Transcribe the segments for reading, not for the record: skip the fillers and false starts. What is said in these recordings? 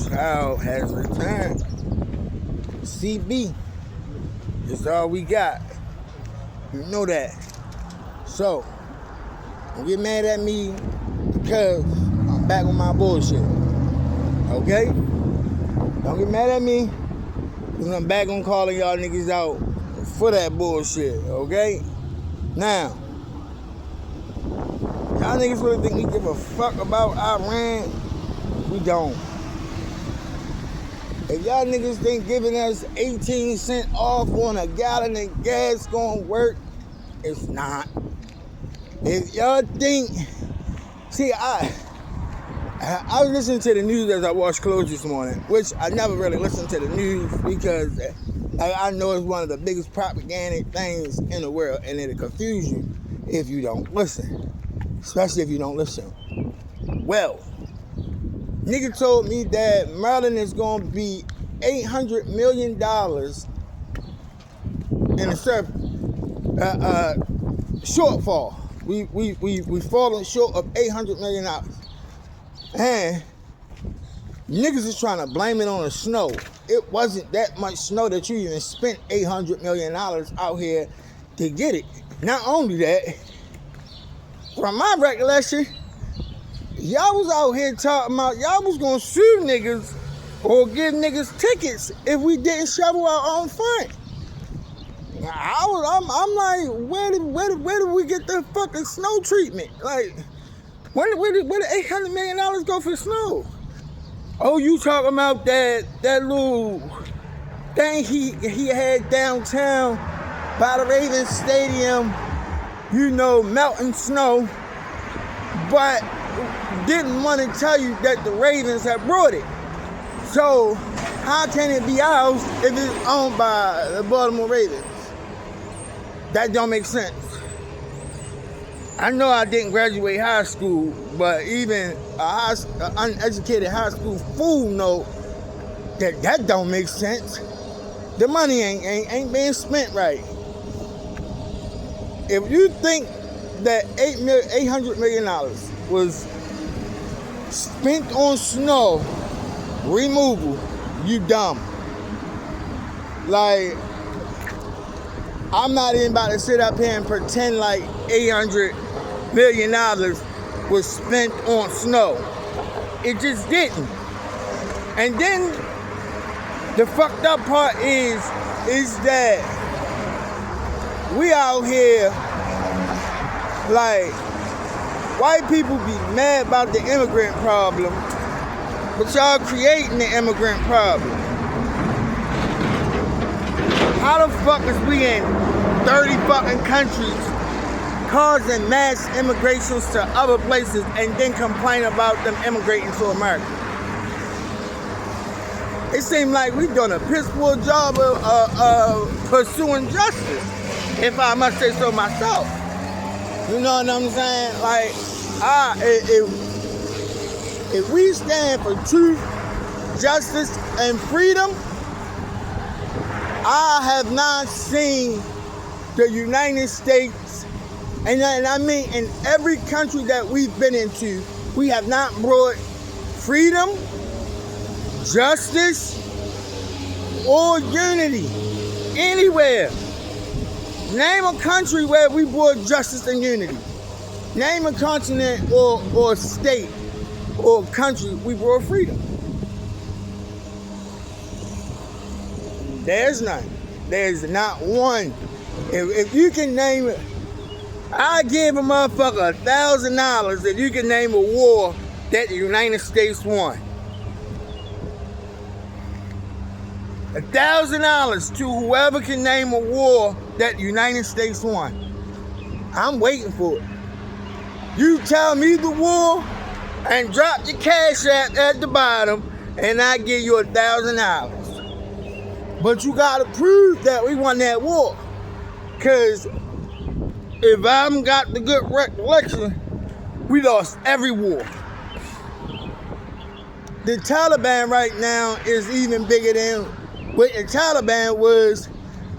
Child has returned. CB. It's all we got. You know that. So, don't get mad at me because I'm back on my bullshit. Okay? Don't get mad at me because I'm back on calling y'all niggas out for that bullshit. Okay? Now, y'all niggas really think we give a fuck about Iran? We don't. If y'all niggas think giving us 18 cents off on a gallon of gas gonna work, it's not. If y'all think, see, I was listening to the news as I washed clothes this morning, which I never really listened to the news because I know it's one of the biggest propaganda things in the world, and it'll confuse you if you don't listen, especially if you don't listen. Well, nigga told me that Maryland is going to be $800 million in a shortfall. We falling short of $800 million. And niggas is trying to blame it on the snow. It wasn't that much snow that you even spent $800 million out here to get it. Not only that, from my recollection, y'all was out here talking about y'all was gonna sue niggas or give niggas tickets if we didn't shovel our own front. I'm like, where did we get the fucking snow treatment? Like, where did $800 million go for snow? Oh, you talking about that little thing he had downtown by the Ravens Stadium, you know, melting snow, but didn't want to tell you that the Ravens had brought it. So how can it be ours if it's owned by the Baltimore Ravens? That don't make sense. I know I didn't graduate high school, but even an uneducated high school fool know that don't make sense. The money ain't being spent right. If you think that $800 million was spent on snow removal, you dumb. Like, I'm not even about to sit up here and pretend like $800 million was spent on snow. It just didn't. And then the fucked up part is that we out here like, white people be mad about the immigrant problem, but y'all creating the immigrant problem. How the fuck is we in 30 fucking countries causing mass immigrations to other places and then complain about them immigrating to America? It seems like we done a piss poor job of pursuing justice, if I must say so myself. You know what I'm saying? Like, if we stand for truth, justice, and freedom, I have not seen the United States, and I mean in every country that we've been into, we have not brought freedom, justice, or unity anywhere. Name a country where we brought justice and unity. Name a continent or state or country we brought freedom. There's none. There's not one. If you can name it, I give a motherfucker $1,000 if you can name a war that the United States won. $1,000 to whoever can name a war that the United States won. I'm waiting for it. You tell me the war and drop your cash at the bottom and I give you $1,000. But you gotta prove that we won that war. Cause if I haven't got the good recollection, we lost every war. The Taliban right now is even bigger than what the Taliban was.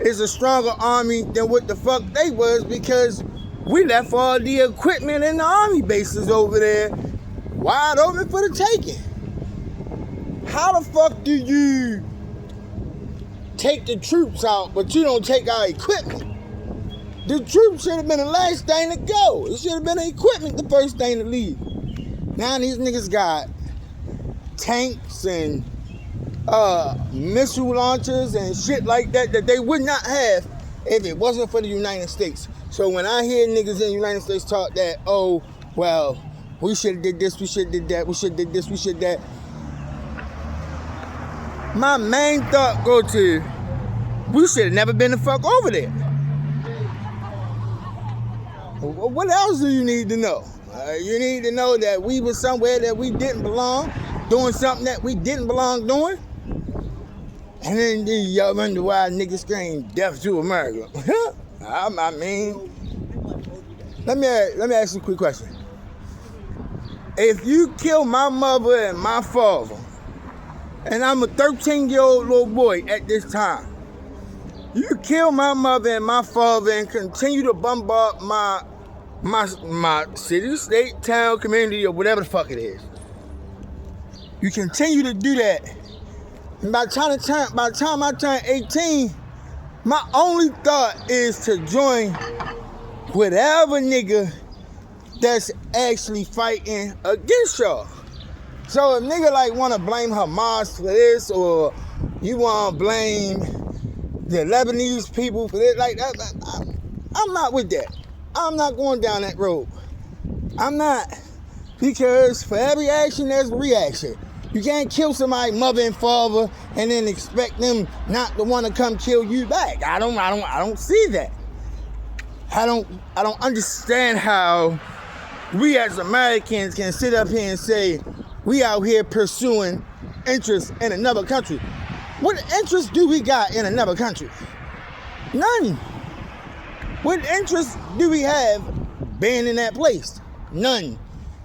Is a stronger army than what the fuck they was, because we left all the equipment in the army bases over there wide open for the taking. how the fuck do you take the troops out, but you don't take our equipment? The troops should have been the last thing to go. It should have been the equipment the first thing to leave. Now these niggas got tanks and missile launchers and shit like that they would not have if it wasn't for the United States. So when I hear niggas in the United States talk that, oh, well, we should have did this, we should have did that, we should have did this, we should have that. My main thought go to, we should have never been the fuck over there. What else do you need to know? You need to know that we were somewhere that we didn't belong, doing something that we didn't belong doing. And then y'all wonder why niggas scream death to America. I mean, let me ask you a quick question. If you kill my mother and my father, and I'm a 13-year-old little boy at this time, you kill my mother and my father and continue to bombard my city, state, town, community, or whatever the fuck it is. You continue to do that. And by the time I turn 18, my only thought is to join whatever nigga that's actually fighting against y'all. So if nigga like wanna blame Hamas for this, or you wanna blame the Lebanese people for this, like that, I'm not with that. I'm not going down that road. I'm not, because for every action there's a reaction. You can't kill somebody's mother and father and then expect them not to want to come kill you back. I don't see that. I don't understand how we as Americans can sit up here and say we out here pursuing interests in another country. What interest do we got in another country? None. What interest do we have being in that place? None.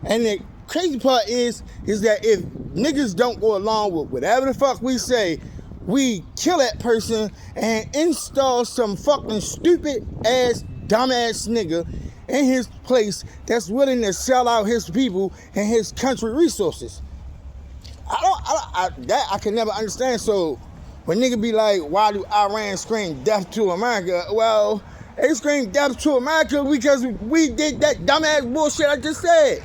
And the crazy part is that if niggas don't go along with whatever the fuck we say, we kill that person and install some fucking stupid ass, dumbass nigga in his place that's willing to sell out his people and his country resources. I can never understand. So when nigga be like, why do Iran scream death to America? Well, they scream death to America because we did that dumbass bullshit I just said.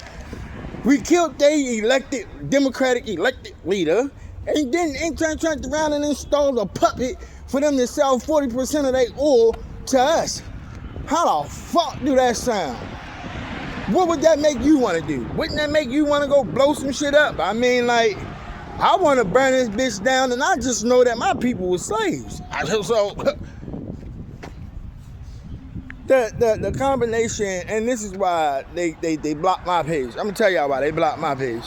We killed their Democratic elected leader, and then turned around and installed a puppet for them to sell 40% of their oil to us. How the fuck do that sound? What would that make you want to do? Wouldn't that make you want to go blow some shit up? I mean, like, I want to burn this bitch down, and I just know that my people were slaves. So the combination, and this is why they blocked my page. I'm gonna tell y'all why they blocked my page.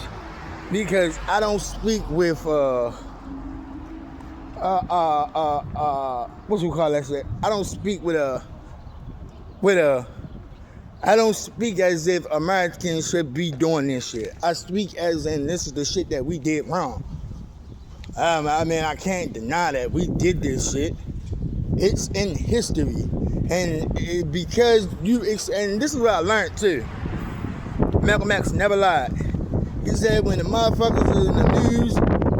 Because I don't speak with what you call that shit? I don't speak I don't speak as if Americans should be doing this shit. I speak as in this is the shit that we did wrong. I mean, I can't deny that we did this shit. It's in history. And because and this is what I learned too. Malcolm X never lied. He said when the motherfuckers is in the news,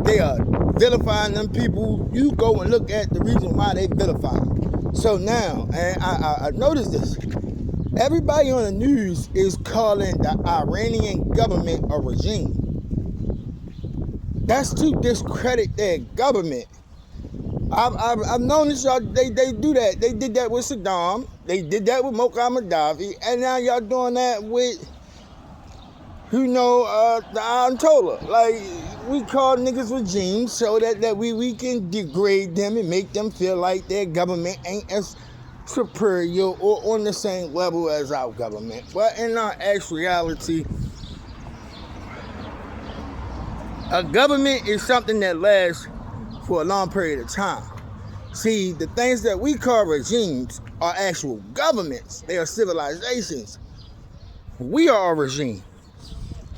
they are vilifying them people. You go and look at the reason why they vilify them. So now, and I noticed this. Everybody on the news is calling the Iranian government a regime. That's to discredit their government. I've noticed y'all, they do that. They did that with Saddam. They did that with Muammar Gaddafi. And now y'all doing that with, the Ayatollah. Like, we call niggas regimes so that we can degrade them and make them feel like their government ain't as superior or on the same level as our government. But in our actuality, a government is something that lasts for a long period of time. See, the things that we call regimes are actual governments. They are civilizations. We are a regime.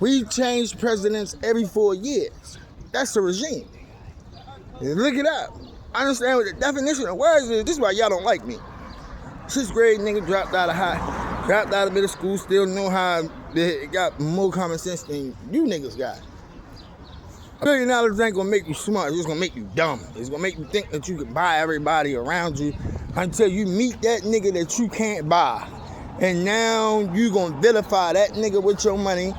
We change presidents every 4 years. That's a regime. Look it up. I understand what the definition of words is. This is why y'all don't like me. 6th grade nigga dropped out of middle school, still know how it got more common sense than you niggas got. $1 billion ain't gonna make you smart, it's just gonna make you dumb. It's gonna make you think that you can buy everybody around you until you meet that nigga that you can't buy. And now you gonna vilify that nigga with your money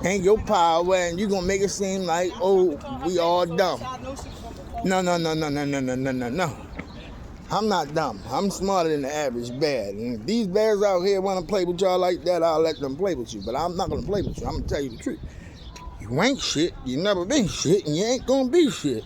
and your power, and you gonna make it seem like, oh, we all dumb. No. I'm not dumb. I'm smarter than the average bear. And if these bears out here want to play with y'all like that, I'll let them play with you. But I'm not going to play with you. I'm going to tell you the truth. You ain't shit. You never been shit. And you ain't going to be shit.